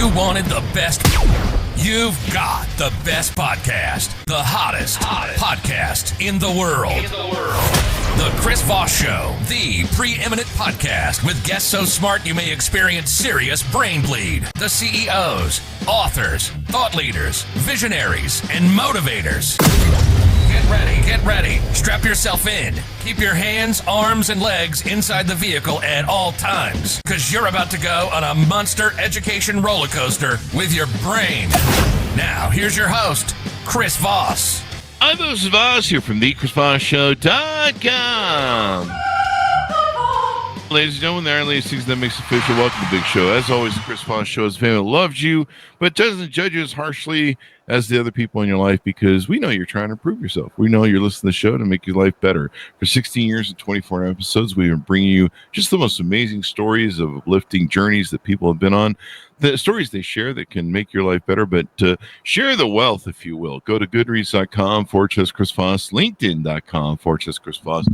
You wanted the best. You've got the best podcast. The hottest podcast in the world. The Chris Voss Show, the preeminent podcast with guests so smart you may experience serious brain bleed. The CEOs, authors, thought leaders, visionaries, and motivators. Get ready. Strap yourself in. Keep your hands, arms, and legs inside the vehicle at all times, because you're about to go on a monster education roller coaster with your brain. Now, here's your host, Chris Voss. I'm Chris Voss here from thechrisvossshow.com. Ladies and gentlemen, there are these things that makes official. Welcome to the big show. As always, the Chris Voss Show is a family that loves you, but doesn't judge you as harshly as the other people in your life, because we know you're trying to improve yourself. We know you're listening to the show to make your life better. For 16 years and 24 episodes, we've been bringing you just the most amazing stories of uplifting journeys that people have been on, the stories they share that can make your life better, but share the wealth, if you will. Go to goodreads.com/Chris Voss, linkedin.com/Chris Voss,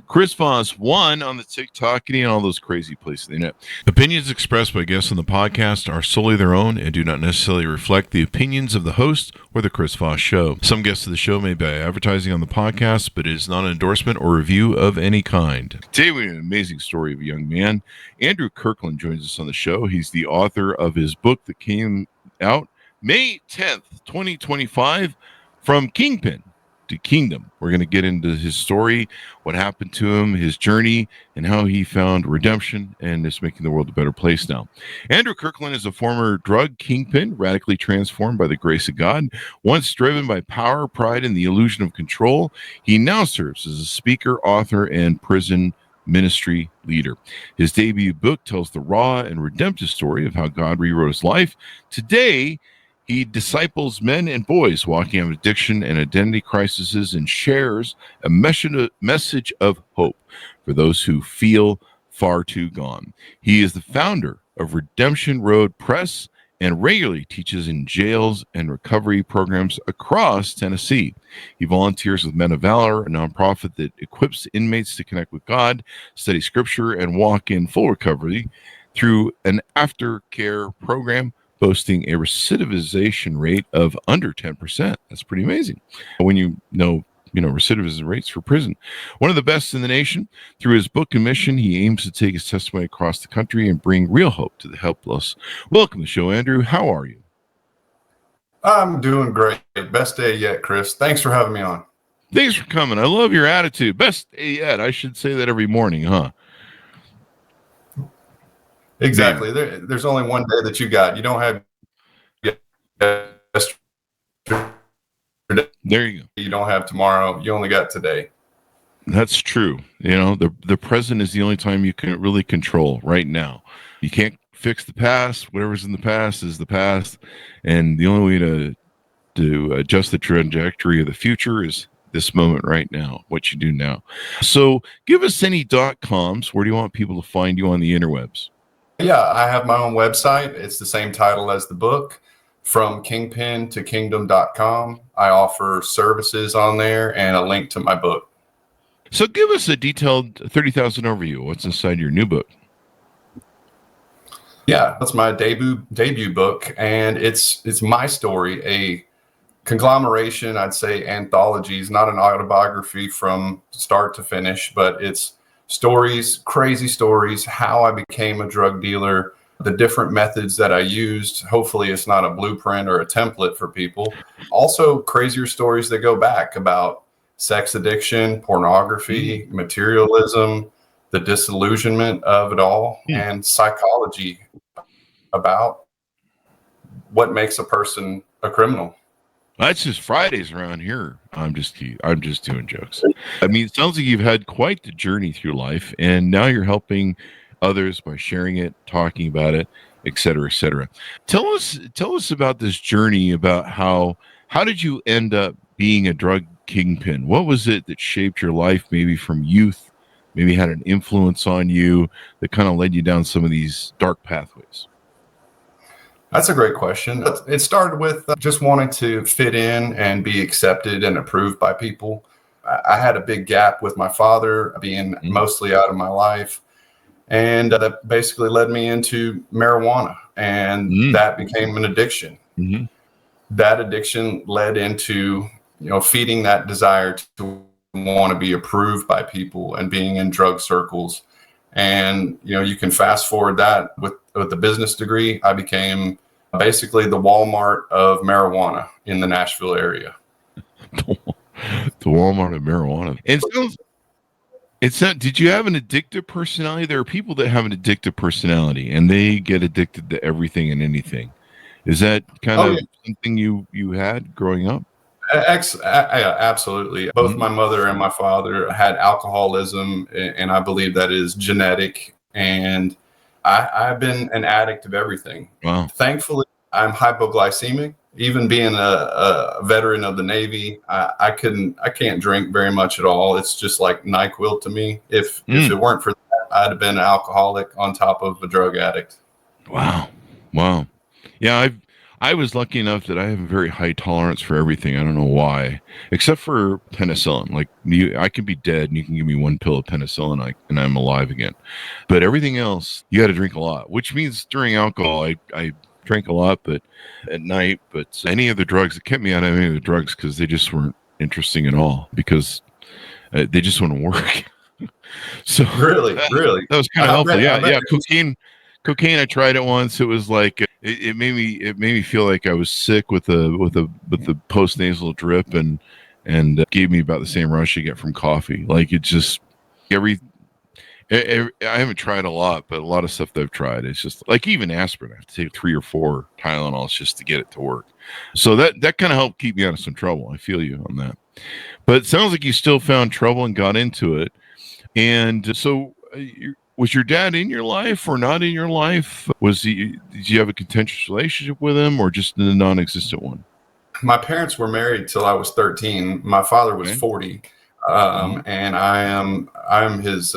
Chris Voss 1 on the TikTok, and all those crazy places they know. Opinions expressed by guests on the podcast are solely their own and do not necessarily reflect the opinions of the host or the Chris Voss Show. Some guests of the show may buy advertising on the podcast, but it is not an endorsement or review of any kind. Today we have an amazing story of a young man. Andrew Kirkland joins us on the show. He's the author of his book that came out May 10th, 2025, From Kingpin to Kingdom. We're going to get into his story, what happened to him, his journey, and how he found redemption and is making the world a better place now. Andrew Kirkland is a former drug kingpin, radically transformed by the grace of God. Once driven by power, pride, and the illusion of control, he now serves as a speaker, author, and prison ministry leader. His debut book tells the raw and redemptive story of how God rewrote his life. Today, he disciples men and boys walking out of addiction and identity crises and shares a message of hope for those who feel far too gone. He is the founder of Redemption Road Press and regularly teaches in jails and recovery programs across Tennessee. He volunteers with Men of Valor, a nonprofit that equips inmates to connect with God, study scripture, and walk in full recovery through an aftercare program boasting a recidivization rate of under 10%. That's pretty amazing when you know recidivism rates for prison. One of the best in the nation. Through his book and mission, he aims to take his testimony across the country and bring real hope to the helpless. Welcome to the show, Andrew. How are you? I'm doing great. Best day yet, Chris. Thanks for having me on. Thanks for coming. I love your attitude. Best day yet. I should say that every morning, huh? Exactly. There's only one day that you got. You don't have yesterday. There you go. You don't have tomorrow. You only got today. That's true. The present is the only time you can really control right now. You can't fix the past. Whatever's in the past is the past. And the only way to adjust the trajectory of the future is this moment right now, what you do now. So give us any .coms. Where do you want people to find you on the interwebs? Yeah, I have my own website. It's the same title as the book, From Kingpin to Kingdom.com. I offer services on there and a link to my book. So give us a detailed 30,000 overview. What's inside your new book? Yeah, that's my debut book, and it's my story, a conglomeration, I'd say anthologies, not an autobiography from start to finish, but it's stories, crazy stories, how I became a drug dealer, the different methods that I used. Hopefully it's not a blueprint or a template for people. Also crazier stories that go back about sex addiction, pornography, materialism, the disillusionment of it all, and psychology about what makes a person a criminal. That's just Fridays around here. I'm just doing jokes. I mean, it sounds like you've had quite the journey through life, and now you're helping others by sharing it, talking about it, et cetera, et cetera. Tell us about this journey, about how did you end up being a drug kingpin? What was it that shaped your life, maybe from youth, maybe had an influence on you that kind of led you down some of these dark pathways? That's a great question. It started with just wanting to fit in and be accepted and approved by people. I had a big gap with my father being mostly out of my life. And that basically led me into marijuana. and that became an addiction. Mm-hmm. That addiction led into, feeding that desire to want to be approved by people and being in drug circles. And, you can fast forward that with the business degree. I became basically the Walmart of marijuana in the Nashville area. The Walmart of marijuana. And so it's not, did you have an addictive personality? There are people that have an addictive personality and they get addicted to everything and anything. Is that kind of something you had growing up? Absolutely. Both my mother and my father had alcoholism, and I believe that is genetic. And I've been an addict of everything. Wow. Thankfully, I'm hypoglycemic. Even being a veteran of the Navy, I can't drink very much at all. It's just like NyQuil to me. If it weren't for that, I'd have been an alcoholic on top of a drug addict. Wow. Yeah, I was lucky enough that I have a very high tolerance for everything. I don't know why, except for penicillin. Like I can be dead and you can give me one pill of penicillin and I'm alive again. But everything else, you got to drink a lot, which means during alcohol, I drank a lot, but at night. But any of the drugs, it kept me out of any of the drugs because they just weren't interesting at all because they just wouldn't work. So really, that was kind of helpful. Yeah. Cocaine. I tried it once. It was like it made me feel like I was sick with the post nasal drip and gave me about the same rush you get from coffee. Like it just I haven't tried a lot, but a lot of stuff that I've tried, it's just like even aspirin. I have to take 3 or 4 Tylenols just to get it to work. So that kind of helped keep me out of some trouble. I feel you on that. But it sounds like you still found trouble and got into it. And so was your dad in your life or not in your life? Did you have a contentious relationship with him or just a non-existent one? My parents were married till I was 13. My father was 40. And I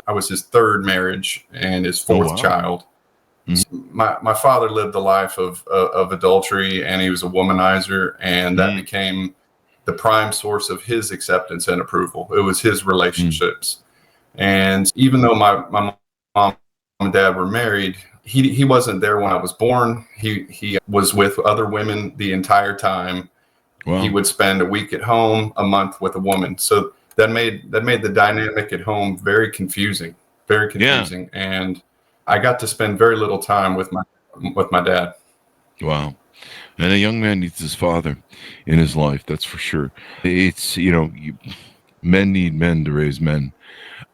was his 3rd marriage and his 4th child. Mm-hmm. My father lived a life of adultery, and he was a womanizer, and that became the prime source of his acceptance and approval. It was his relationships. And even though my mom and dad were married, he wasn't there when I was born. He was with other women the entire time. Wow. He would spend a week at home, a month with a woman. So that made the dynamic at home very confusing. Yeah. And I got to spend very little time with my dad. Wow. And a young man needs his father in his life, that's for sure. It's, men need men to raise men.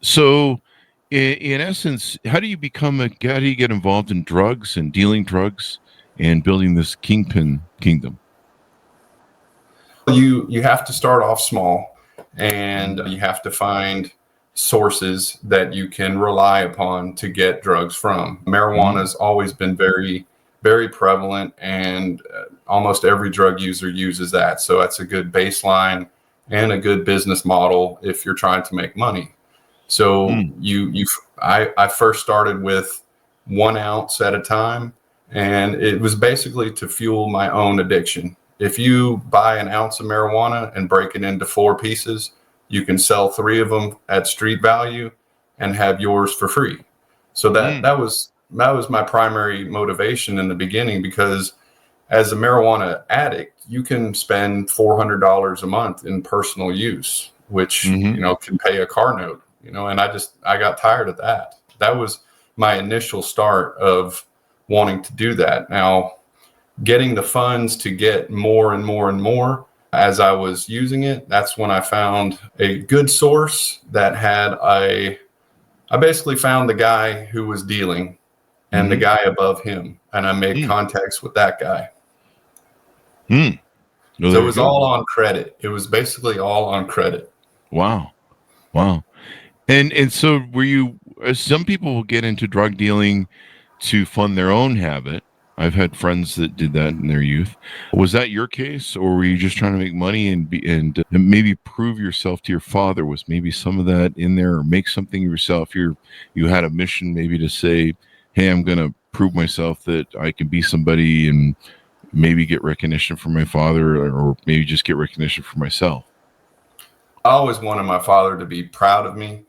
So in essence, how do you get involved in drugs and dealing drugs and building this Kingpin kingdom? You have to start off small, and you have to find sources that you can rely upon to get drugs from. Marijuana has always been very, very prevalent, and almost every drug user uses that. So that's a good baseline and a good business model if you're trying to make money. So I first started with 1 ounce at a time, and it was basically to fuel my own addiction. If you buy an ounce of marijuana and break it into 4 pieces, you can sell 3 of them at street value and have yours for free. So that was my primary motivation in the beginning, because as a marijuana addict, you can spend $400 a month in personal use, which can pay a car note. And I got tired of that. That was my initial start of wanting to do that. Now, getting the funds to get more and more and more as I was using it, that's when I found a good source that had I basically found the guy who was dealing and the guy above him, and I made contacts with that guy. So it was all on credit. It was basically all on credit. Wow. And so were you, some people will get into drug dealing to fund their own habit. I've had friends that did that in their youth. Was that your case, or were you just trying to make money and maybe prove yourself to your father? Was maybe some of that in there, or make something yourself? You had a mission maybe to say, hey, I'm going to prove myself that I can be somebody and maybe get recognition from my father, or maybe just get recognition for myself. I always wanted my father to be proud of me.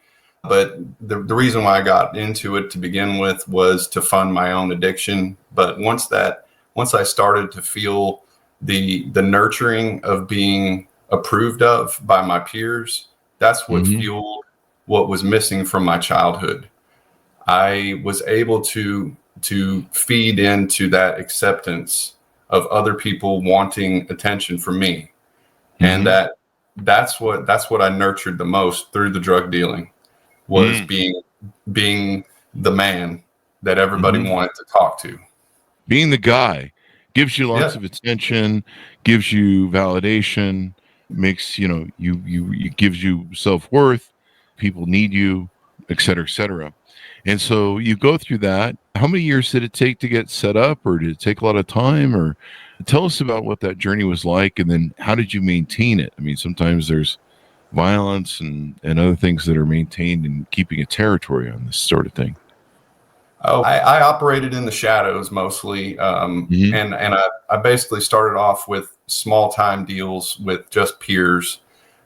But the reason why I got into it to begin with was to fund my own addiction. But once I started to feel the nurturing of being approved of by my peers, that's what fueled what was missing from my childhood. I was able to feed into that acceptance of other people wanting attention from me. And that's what I nurtured the most through the drug dealing, was being the man that everybody wanted to talk to. Being the guy gives you lots of attention, gives you validation, makes, you gives you self-worth. People need you, et cetera, et cetera. And so you go through that. How many years did it take to get set up, or did it take a lot of time? Or tell us about what that journey was like, and then how did you maintain it? I mean, sometimes there's violence and other things that are maintained in keeping a territory on this sort of thing. Oh, I operated in the shadows mostly. And I basically started off with small time deals with just peers.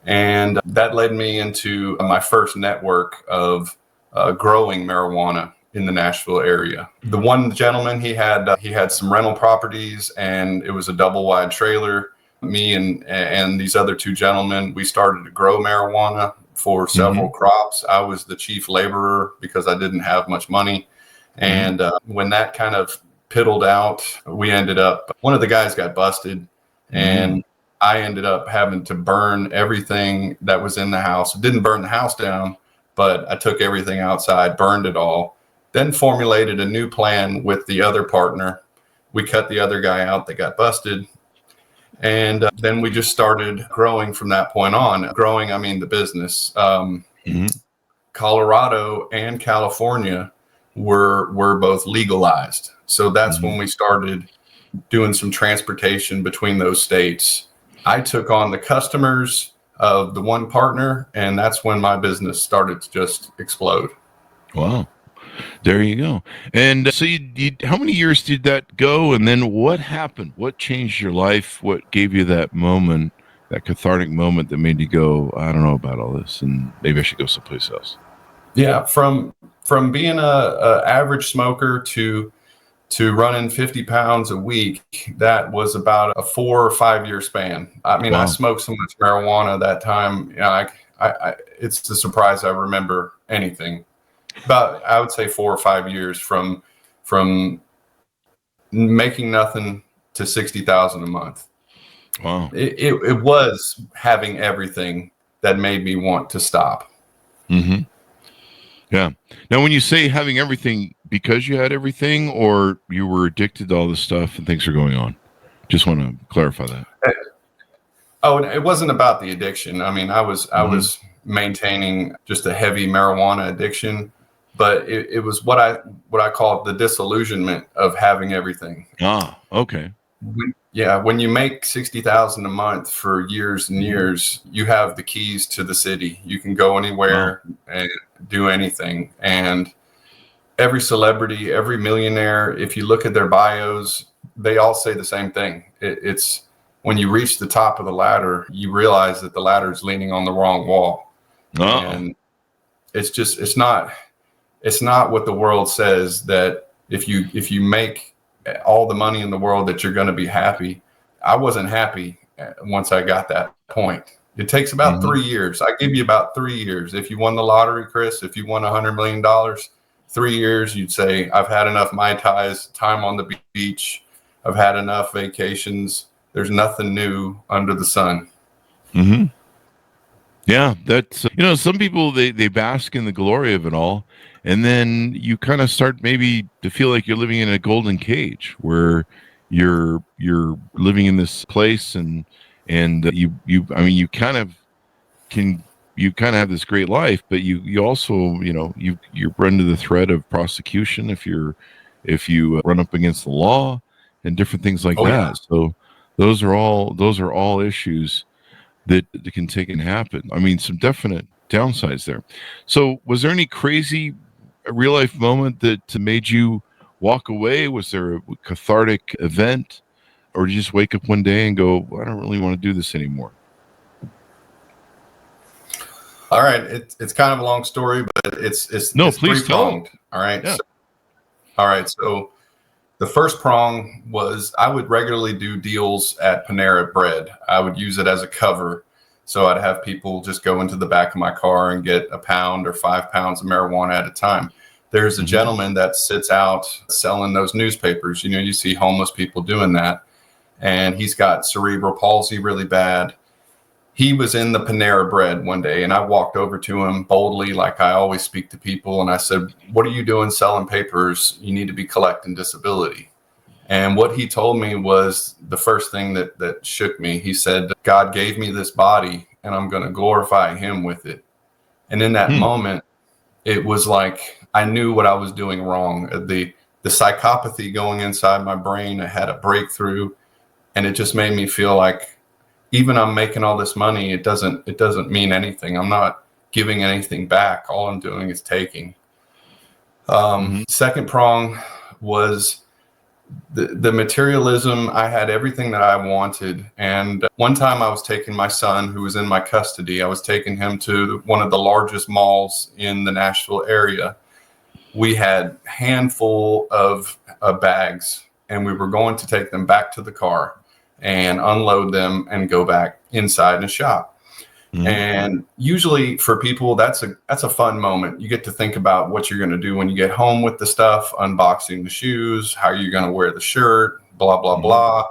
And that led me into my first network of growing marijuana in the Nashville area. The one gentleman, he had some rental properties, and it was a double wide trailer. Me and these other two gentlemen, we started to grow marijuana for several crops. I was the chief laborer because I didn't have much money. And when that kind of piddled out, one of the guys got busted, and I ended up having to burn everything that was in the house. Didn't burn the house down, but I took everything outside, burned it all, then formulated a new plan with the other partner. We cut the other guy out that got busted. And then we just started growing from that point on. Growing, I mean the business. Colorado and California were both legalized. So that's when we started doing some transportation between those states. I took on the customers of the one partner, and that's when my business started to just explode. Wow. There you go. And so how many years did that go? And then what happened? What changed your life? What gave you that moment, that cathartic moment that made you go, I don't know about all this, and maybe I should go someplace else? Yeah. From being a average smoker to running 50 pounds a week, that was about a 4 or 5 year span. I mean, I smoked so much marijuana that time. It's a surprise I remember anything. About, I would say 4 or 5 years from making nothing to 60,000 a month. Wow. It was having everything that made me want to stop. Yeah. Now, when you say having everything, because you had everything, or you were addicted to all this stuff and things are going on? Just want to clarify that. It wasn't about the addiction. I mean, I was maintaining just a heavy marijuana addiction, but it was what I call the disillusionment of having everything. Ah, okay. When you make 60,000 a month for years and years, you have the keys to the city. You can go anywhere and do anything. And every celebrity, every millionaire, if you look at their bios, they all say the same thing. It's when you reach the top of the ladder, you realize that the ladder is leaning on the wrong wall. And it's not what the world says, that if you make all the money in the world that you're going to be happy. I wasn't happy once I got that point. It takes about 3 years. I give you about 3 years. If you won the lottery, Chris, if you won $100 million, 3 years, you'd say, I've had enough Mai Tais, time on the beach. I've had enough vacations. There's nothing new under the sun. Yeah, that's, some people, they bask in the glory of it all. And then you kind of start maybe to feel like you're living in a golden cage where you're living in this place and you kind of have this great life, but you also, you're run to the threat of prosecution if you run up against the law and different things like that. Yeah. So those are all issues that can take and happen. I mean, some definite downsides there. So was there any crazy real life moment that made you walk away? Was there a cathartic event, or did you just wake up one day and go, I don't really want to do this anymore? All right, it's kind of a long story, but it's Please three-pronged. All right. Yeah. So the first prong was I would regularly do deals at Panera Bread. I would use it as a cover. So I'd have people just go into the back of my car and get a pound or 5 pounds of marijuana at a time. There's a gentleman that sits out selling those newspapers. You know, you see homeless people doing that. And he's got cerebral palsy really bad. He was in the Panera Bread one day, and I walked over to him boldly, like I always speak to people. And I said, "What are you doing selling papers? You need to be collecting disability." And what he told me was the first thing that shook me. He said, "God gave me this body, and I'm going to glorify him with it." And in that moment, it was like I knew what I was doing wrong. The psychopathy going inside my brain, I had a breakthrough, and it just made me feel like even I'm making all this money, it doesn't mean anything. I'm not giving anything back. All I'm doing is taking. Second prong was the materialism. I had everything that I wanted. And one time I was taking my son, who was in my custody, I was taking him to one of the largest malls in the Nashville area. We had a handful of bags, and we were going to take them back to the car and unload them and go back inside and shop. And usually for people, that's a fun moment. You get to think about what you're going to do when you get home with the stuff, unboxing the shoes, how you're going to wear the shirt, blah, blah, blah.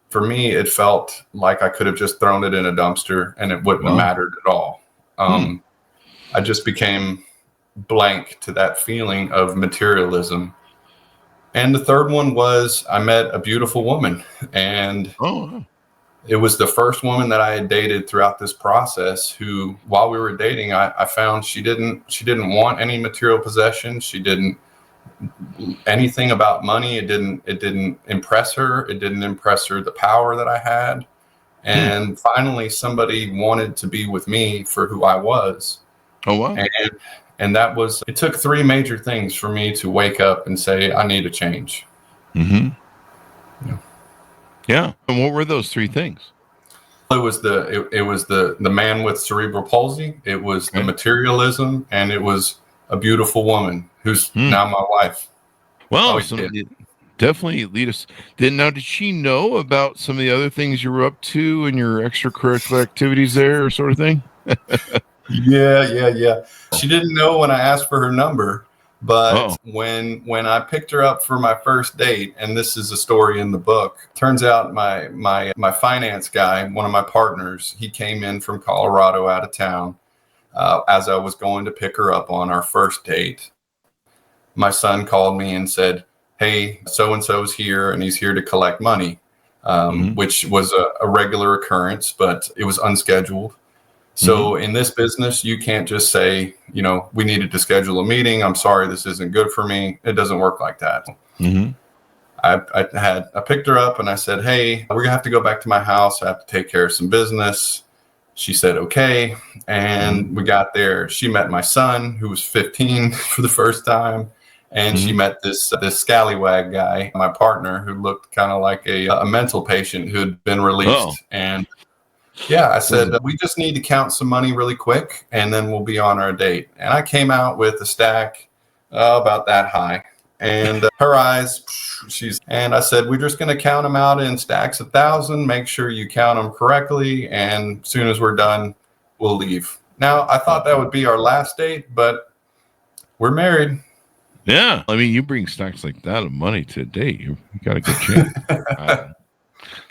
For me, it felt like I could have just thrown it in a dumpster and it wouldn't have mattered at all. I just became blank to that feeling of materialism. And the third one was I met a beautiful woman, and it was the first woman that I had dated throughout this process who, while we were dating, I found she didn't want any material possessions. She didn't anything about money. It didn't impress her. It didn't impress her the power that I had. And finally, somebody wanted to be with me for who I was. Oh, wow. And that was, it took 3 major things for me to wake up and say, I need a change. Yeah. And what were those 3 things? It was the man with cerebral palsy. It was the materialism, and it was a beautiful woman who's now my wife. Well, definitely lead us. Did she know about some of the other things you were up to and your extracurricular activities there, sort of thing? Yeah. She didn't know when I asked for her number, but when I picked her up for my first date, and this is a story in the book, turns out my finance guy, one of my partners, he came in from Colorado out of town as I was going to pick her up on our first date. My son called me and said, "Hey, so-and-so's here, and he's here to collect money," which was a regular occurrence, but it was unscheduled. So in this business, you can't just say, we needed to schedule a meeting. I'm sorry, this isn't good for me. It doesn't work like that. I picked her up and I said, "Hey, we're gonna have to go back to my house. I have to take care of some business." She said, "Okay." And we got there. She met my son, who was 15 for the first time. And she met this scallywag guy, my partner, who looked kind of like a mental patient who had been released. And yeah, I said, "We just need to count some money really quick, and then we'll be on our date." And I came out with a stack about that high. And her eyes, and I said, "We're just going to count them out in stacks of 1,000. Make sure you count them correctly. And as soon as we're done, we'll leave." Now, I thought that would be our last date, but we're married. Yeah. I mean, you bring stacks like that of money to a date, you got a good chance.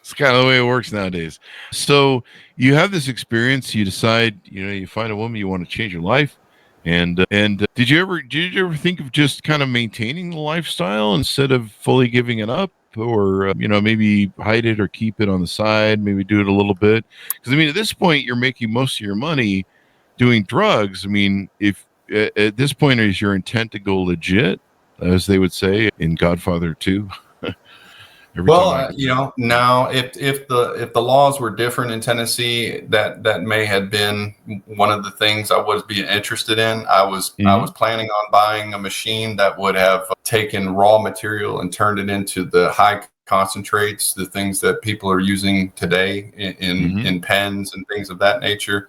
It's kind of the way it works nowadays. So you have this experience, you decide, you find a woman, you want to change your life. And did you ever think of just kind of maintaining the lifestyle instead of fully giving it up, or, maybe hide it or keep it on the side, maybe do it a little bit? Because at this point you're making most of your money doing drugs. If at this point, is your intent to go legit, as they would say in Godfather 2? Well, now if the laws were different in Tennessee, that may have been one of the things I was being interested in. I was planning on buying a machine that would have taken raw material and turned it into the high concentrates, the things that people are using today in pens and things of that nature.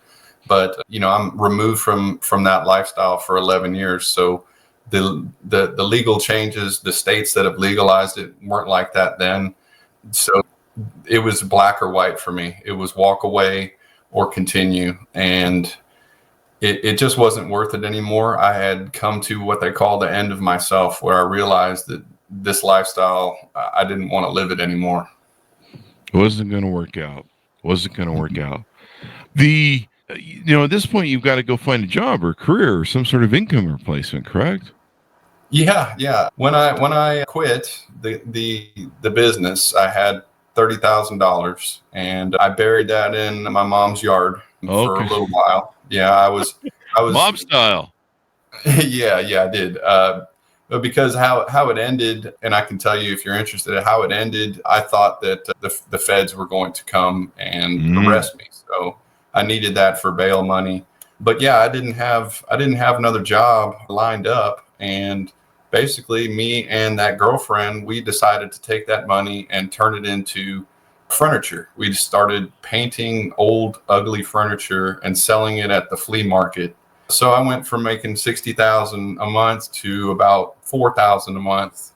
But, I'm removed from that lifestyle for 11 years. So the legal changes, the states that have legalized it weren't like that then. So it was black or white for me. It was walk away or continue. And it just wasn't worth it anymore. I had come to what they call the end of myself, where I realized that this lifestyle, I didn't want to live it anymore. It wasn't going to work out. At this point, you've got to go find a job or a career or some sort of income replacement, correct? Yeah. When I quit the business, I had $30,000, and I buried that in my mom's yard for a little while. Yeah, I was mob style. Yeah, I did. But because how it ended, and I can tell you if you're interested in how it ended, I thought that the feds were going to come and arrest me. So I needed that for bail money. But yeah, I didn't have another job lined up, and basically me and that girlfriend, we decided to take that money and turn it into furniture. We started painting old, ugly furniture and selling it at the flea market. So I went from making $60,000 a month to about $4,000 a month.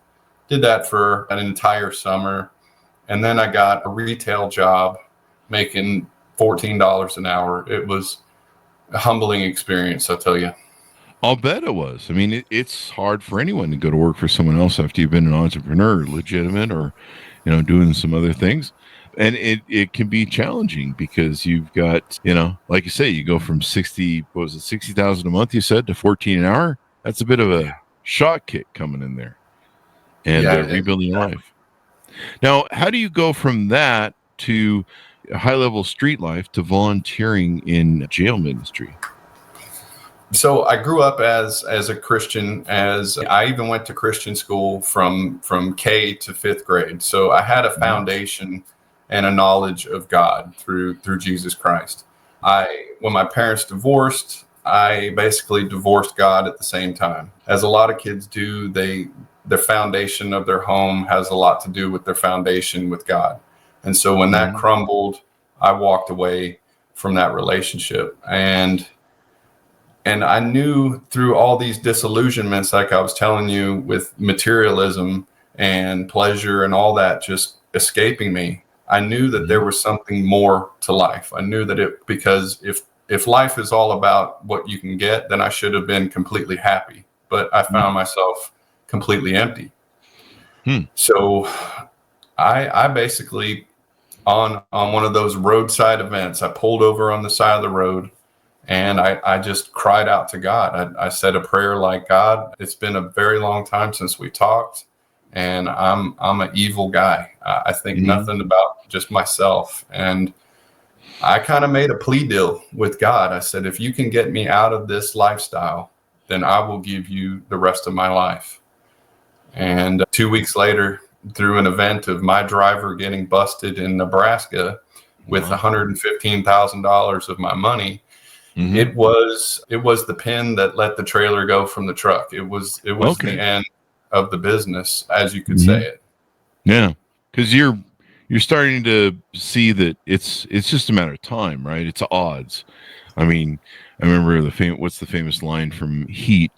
Did that for an entire summer. And then I got a retail job making $14 an hour. It was a humbling experience, I'll tell you. I'll bet it was. I mean, it's hard for anyone to go to work for someone else after you've been an entrepreneur, legitimate, or, doing some other things. And it can be challenging because you've got, like you say, you go from 60,000 a month, you said, to 14 an hour. That's a bit of a shock kick coming in there and rebuilding your life. Now, how do you go from that to high level street life to volunteering in jail ministry? So I grew up as a Christian, as I even went to Christian school from K to 5th grade. So I had a foundation and a knowledge of God through Jesus Christ. When my parents divorced, I basically divorced God at the same time. As a lot of kids do, the foundation of their home has a lot to do with their foundation with God. And so when that crumbled, I walked away from that relationship. And I knew through all these disillusionments, like I was telling you, with materialism and pleasure and all that just escaping me, I knew that there was something more to life. I knew that because if life is all about what you can get, then I should have been completely happy. But I found myself completely empty. So I basically, on one of those roadside events, I pulled over on the side of the road. And I just cried out to God. I said a prayer like, God, it's been a very long time since we talked, and I'm an evil guy. I think nothing about just myself. And I kind of made a plea deal with God. I said, if you can get me out of this lifestyle, then I will give you the rest of my life. And 2 weeks later, through an event of my driver getting busted in Nebraska with $115,000 of my money, it was the pin that let the trailer go from the truck. It was the end of the business, as you could say it. Yeah, because you're starting to see that it's just a matter of time, right? It's odds. I mean, I remember what's the famous line from Heat?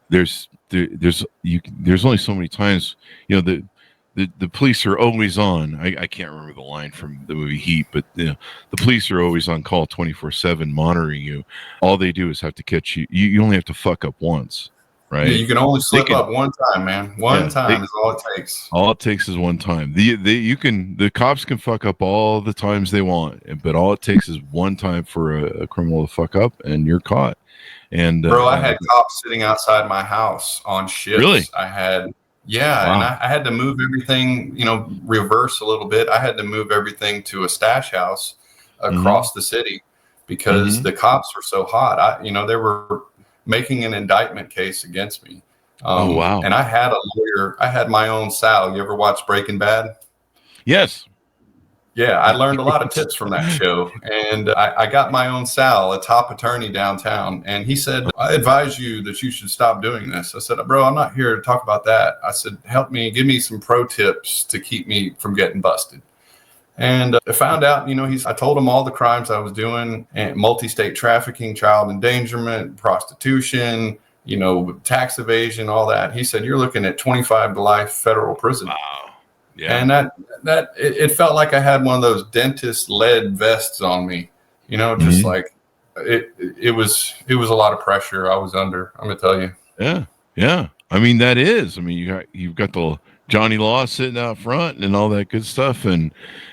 There's only so many times. The police are always on. I can't remember the line from the movie Heat, but the police are always on call 24/7 monitoring you. All they do is have to catch you. You only have to fuck up once, right? Yeah, you can only slip up one time, man. One time is all it takes. All it takes is one time. The cops can fuck up all the times they want, but all it takes is one time for a criminal to fuck up, and you're caught. And bro, I had cops sitting outside my house on shifts. Really? I had. Yeah, wow. And I had to move everything, reverse a little bit. I had to move everything to a stash house across the city because the cops were so hot. They were making an indictment case against me. Oh, wow. And I had a lawyer. I had my own Sal. You ever watch Breaking Bad? Yes. Yeah, I learned a lot of tips from that show. And I got my own Sal, a top attorney downtown. And he said, I advise you that you should stop doing this. I said, bro, I'm not here to talk about that. I said, give me some pro tips to keep me from getting busted. And I found out, I told him all the crimes I was doing, and multi-state trafficking, child endangerment, prostitution, tax evasion, all that. He said, you're looking at 25 to life federal prison. Wow. Yeah. And it felt like I had one of those dentist lead vests on me, just like it was a lot of pressure I was under. I'm going to tell you. Yeah. Yeah. I mean, you've got the Johnny Law sitting out front and all that good stuff, and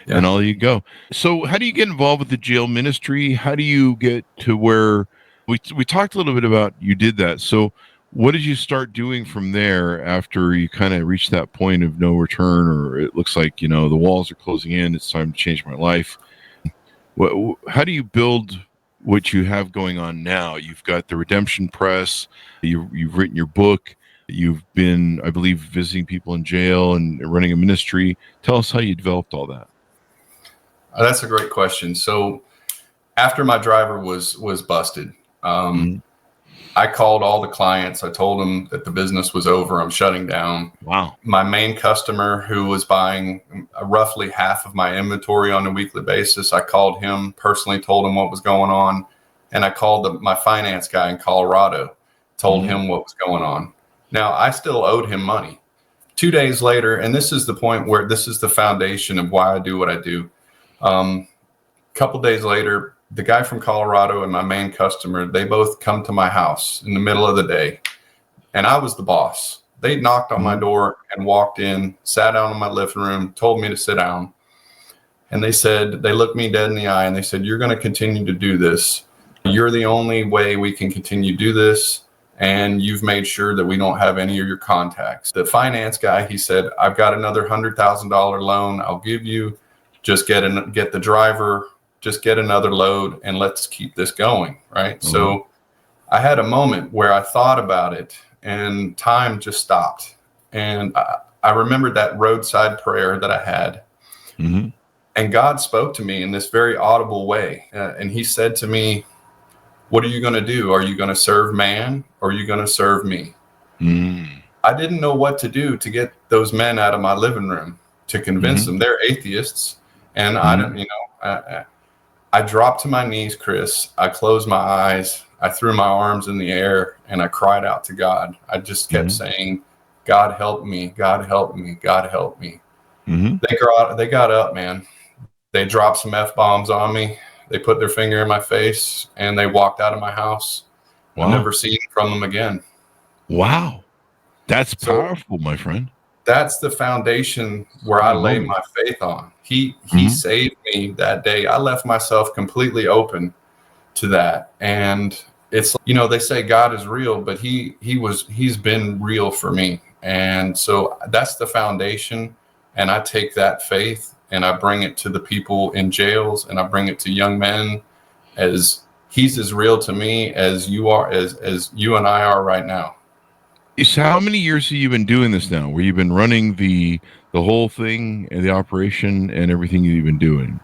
all you go. So how do you get involved with the jail ministry? How do you get to where we talked a little bit about you did that? So what did you start doing from there after you kind of reached that point of no return, or it looks like, the walls are closing in, it's time to change my life? How do you build what you have going on now? You've got the Redemption Press, you've written your book, you've been, I believe, visiting people in jail and running a ministry. Tell us how you developed all that. That's a great question. So after my driver was busted, I called all the clients. I told them that the business was over. I'm shutting down. Wow. My main customer, who was buying roughly half of my inventory on a weekly basis, I called him, personally told him what was going on. And I called my finance guy in Colorado, told him what was going on. Now, I still owed him money. 2 days later, and this is the point where this is the foundation of why I do what I do. A couple days later, the guy from Colorado and my main customer, they both come to my house in the middle of the day. And I was the boss. They knocked on my door and walked in, sat down in my living room, told me to sit down. And they looked me dead in the eye and they said, you're going to continue to do this. You're the only way we can continue to do this. And you've made sure that we don't have any of your contacts. The finance guy, he said, I've got another $100,000 loan I'll give you. Just get the driver, just get another load, and let's keep this going, right? Mm-hmm. So I had a moment where I thought about it and time just stopped. And I remembered that roadside prayer that I had. Mm-hmm. And God spoke to me in this very audible way. And he said to me, what are you going to do? Are you going to serve man or are you going to serve me? Mm. I didn't know what to do to get those men out of my living room, to convince them. They're atheists. And I don't, I dropped to my knees, Chris. I closed my eyes. I threw my arms in the air and I cried out to God. I just kept saying, God help me, God help me, God help me. Mm-hmm. They got up, man. They dropped some F-bombs on me. They put their finger in my face and they walked out of my house. Wow. I'll never see from them again. Wow. That's powerful, my friend. That's the foundation where I lay my faith on. He saved me that day. I left myself completely open to that. And it's, they say God is real, but he's been real for me. And so that's the foundation. And I take that faith and I bring it to the people in jails and I bring it to young men, as he's as real to me as you are, as you and I are right now. So how many years have you been doing this now, where you've been running the whole thing and the operation and everything you've been doing?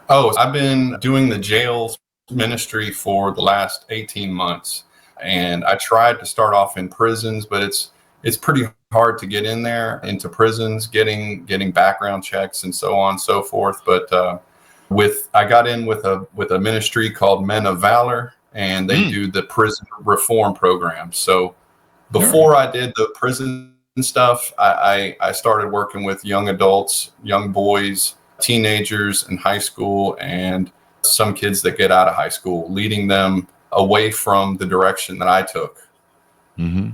Oh, I've been doing the jails ministry for the last 18 months. And I tried to start off in prisons, but it's pretty hard to get in there into prisons, getting background checks and so on and so forth. But I got in with a ministry called Men of Valor, and they do the prison reform program. So before I did the prison stuff, I started working with young adults, young boys, teenagers in high school, and some kids that get out of high school, leading them away from the direction that I took. Mm-hmm.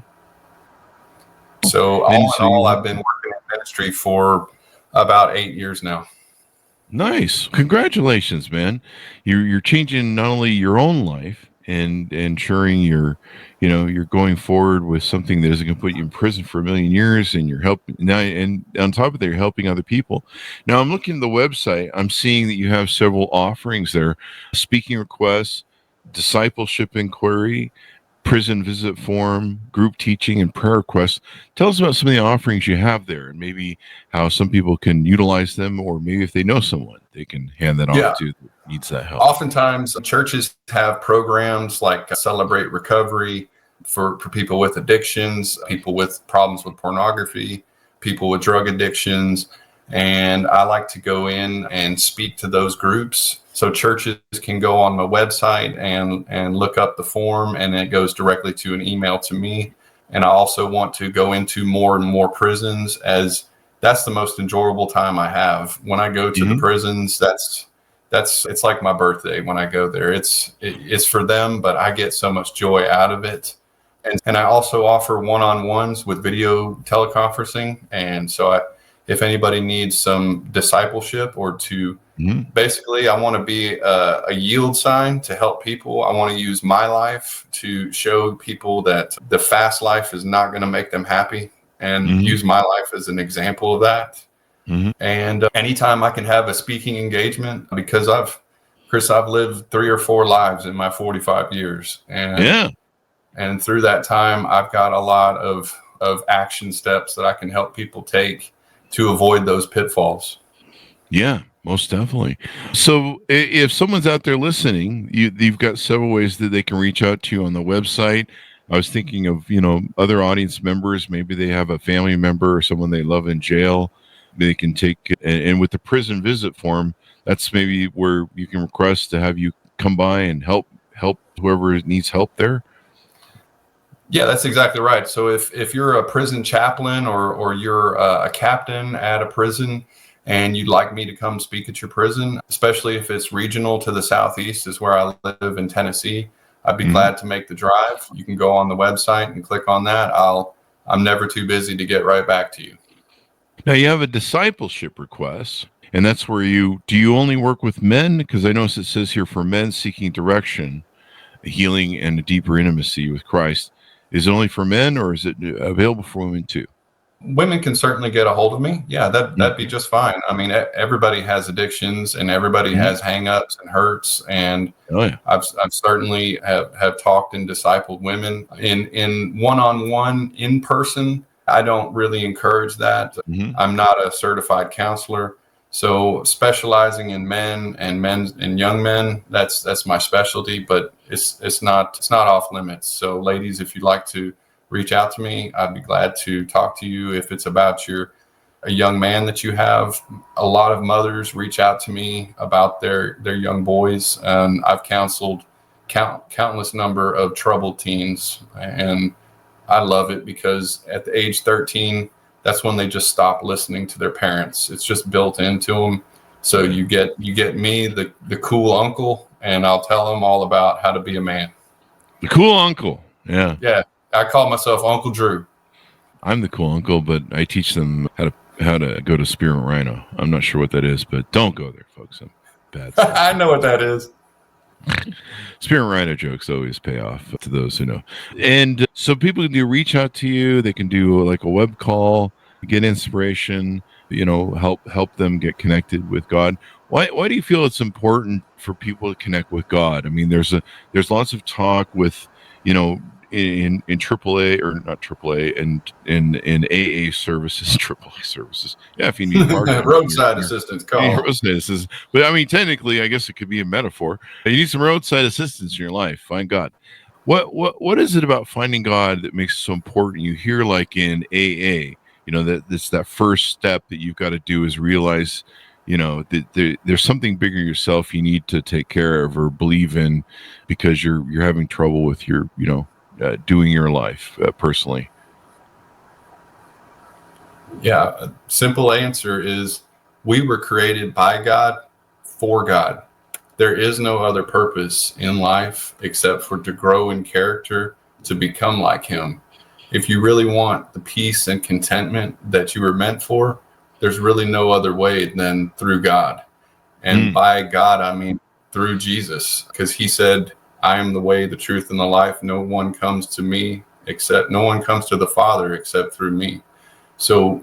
So all in all, I've been working in ministry for about 8 years now. Nice. Congratulations, man. You're changing not only your own life and ensuring you're going forward with something that isn't going to put you in prison for 1 million years, and you're helping now, and on top of that, you're helping other people. Now I'm looking at the website. I'm seeing that you have several offerings there: speaking requests, discipleship inquiry, prison visit form, group teaching, and prayer requests. Tell us about some of the offerings you have there, and maybe how some people can utilize them, or maybe if they know someone, they can hand that off to that needs that help. Oftentimes, churches have programs like Celebrate Recovery for people with addictions, people with problems with pornography, people with drug addictions. And I like to go in and speak to those groups. So churches can go on my website and look up the form, and it goes directly to an email to me. And I also want to go into more and more prisons, as that's the most enjoyable time I have. When I go to the prisons, it's like my birthday when I go there. It's for them, but I get so much joy out of it. And I also offer one-on-ones with video teleconferencing. And so if anybody needs some discipleship or to basically, I want to be a yield sign to help people. I want to use my life to show people that the fast life is not going to make them happy, and use my life as an example of that. And anytime I can have a speaking engagement, because I've lived 3 or 4 lives in my 45 years. And through that time, I've got a lot of action steps that I can help people take to avoid those pitfalls. Yeah, most definitely. So if someone's out there listening, you've got several ways that they can reach out to you on the website. I was thinking of, other audience members. Maybe they have a family member or someone they love in jail. They can take, and with the prison visit form, that's maybe where you can request to have you come by and help whoever needs help there. Yeah, that's exactly right. So if you're a prison chaplain or you're a captain at a prison and you'd like me to come speak at your prison, especially if it's regional to the Southeast, is where I live in Tennessee, I'd be glad to make the drive. You can go on the website and click on that. I'm never too busy to get right back to you. Now you have a discipleship request, and that's where do you only work with men? Because I notice it says here for men seeking direction, healing, and a deeper intimacy with Christ. Is it only for men, or is it available for women too? Women can certainly get a hold of me. Yeah, that'd be just fine. I mean, everybody has addictions, and everybody has hangups and hurts. And I've certainly have talked and discipled women in one-on-one, in person. I don't really encourage that. I'm not a certified counselor. So specializing in men and young men, that's my specialty, but it's not off limits. So ladies, if you'd like to reach out to me, I'd be glad to talk to you. If it's about a young man that you have, a lot of mothers reach out to me about their young boys, and I've counseled countless number of troubled teens, and I love it because at the age 13, that's when they just stop listening to their parents. It's just built into them. So you get me, the cool uncle, and I'll tell them all about how to be a man. The cool uncle. Yeah. Yeah. I call myself Uncle Drew. I'm the cool uncle, but I teach them how to go to Spear and Rhino. I'm not sure what that is, but don't go there, folks. I'm bad. I know what that is. Spear and Rhino jokes always pay off to those who know. And so people can reach out to you. They can do like a web call, get inspiration, help them get connected with God. Why do you feel it's important for people to connect with God? I mean, there's lots of talk with, in AAA or not AAA and in AA services, AAA services. Yeah, if you need roadside assistance, call roadside assistance. But I mean, technically, I guess it could be a metaphor. You need some roadside assistance in your life. Find God. What is it about finding God that makes it so important? You hear like in AA, that it's that first step that you've got to do is realize, that there's something bigger yourself you need to take care of or believe in because you're having trouble with your, doing your life personally. Yeah. A simple answer is we were created by God for God. There is no other purpose in life except for to grow in character, to become like him. If you really want the peace and contentment that you were meant for, there's really no other way than through God. And by God, I mean through Jesus, because he said, I am the way, the truth, and the life. No one comes to the Father except through me. So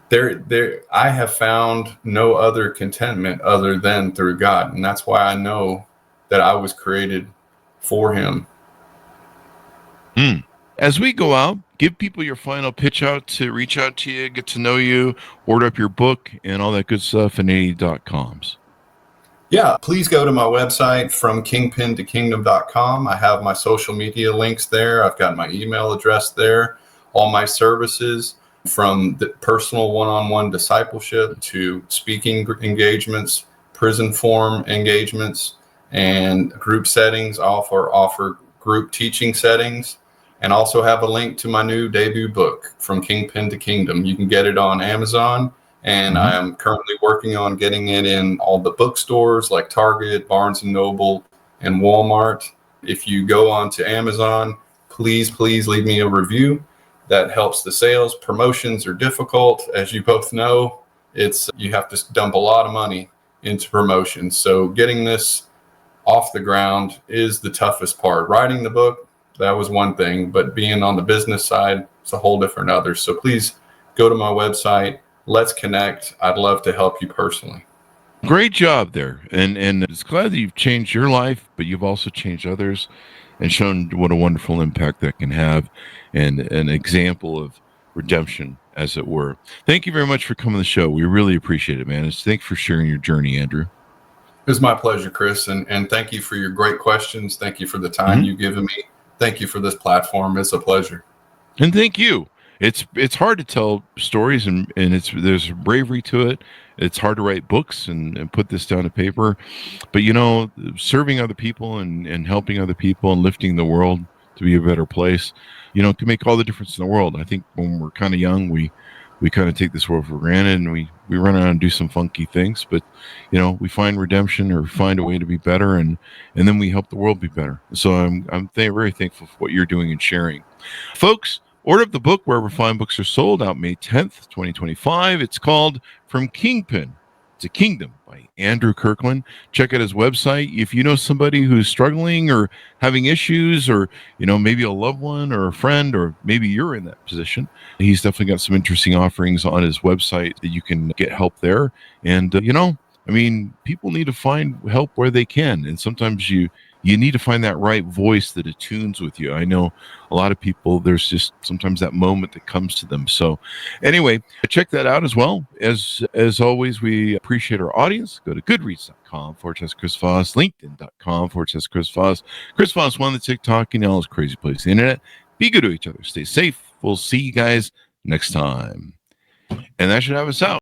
I have found no other contentment other than through God. And that's why I know that I was created for him. As we go out, give people your final pitch out to reach out to you, get to know you, order up your book, and all that good stuff at amzn.to. Yeah, please go to my website, from Kingpin to Kingdom.com. I have my social media links there. I've got my email address there, all my services. from the personal one-on-one discipleship to speaking engagements, prison form engagements, and group settings. I offer group teaching settings, and also have a link to my new debut book, From Kingpin to Kingdom. You can get it on Amazon, and I am currently working on getting it in all the bookstores like Target, Barnes & Noble, and Walmart. If you go on to Amazon, please leave me a review. That helps the sales. Promotions are difficult. As you both know, you have to dump a lot of money into promotions. So getting this off the ground is the toughest part. Writing the book, that was one thing, but being on the business side, it's a whole different other. So please go to my website. Let's connect. I'd love to help you personally. Great job there. And it's glad that you've changed your life, but you've also changed others and shown what a wonderful impact that can have, and an example of redemption, as it were. Thank you very much for coming to the show. We really appreciate it, man. Thanks for sharing your journey, Andrew. It was my pleasure, Chris. And thank you for your great questions. Thank you for the time you've given me. Thank you for this platform. It's a pleasure. And thank you. It's hard to tell stories, and there's bravery to it. It's hard to write books and put this down to paper, but serving other people and helping other people and lifting the world to be a better place, can make all the difference in the world. I think when we're kind of young, we kind of take this world for granted, and we run around and do some funky things, but we find redemption or find a way to be better, and then we help the world be better. So I'm very thankful for what you're doing and sharing, folks. Order up the book wherever fine books are sold, out May 10th, 2025. It's called From Kingpin to Kingdom by Andrew Kirkland. Check out his website. If you know somebody who's struggling or having issues, or, maybe a loved one or a friend, or maybe you're in that position, he's definitely got some interesting offerings on his website that you can get help there. And, people need to find help where they can. And sometimes you need to find that right voice that attunes with you. I know a lot of people, there's just sometimes that moment that comes to them. So anyway, check that out as well. As always, we appreciate our audience. Go to goodreads.com/Chris Voss, linkedin.com/Chris Voss. Chris Voss, one of the TikTok and all this crazy place, the internet. Be good to each other. Stay safe. We'll see you guys next time. And that should have us out.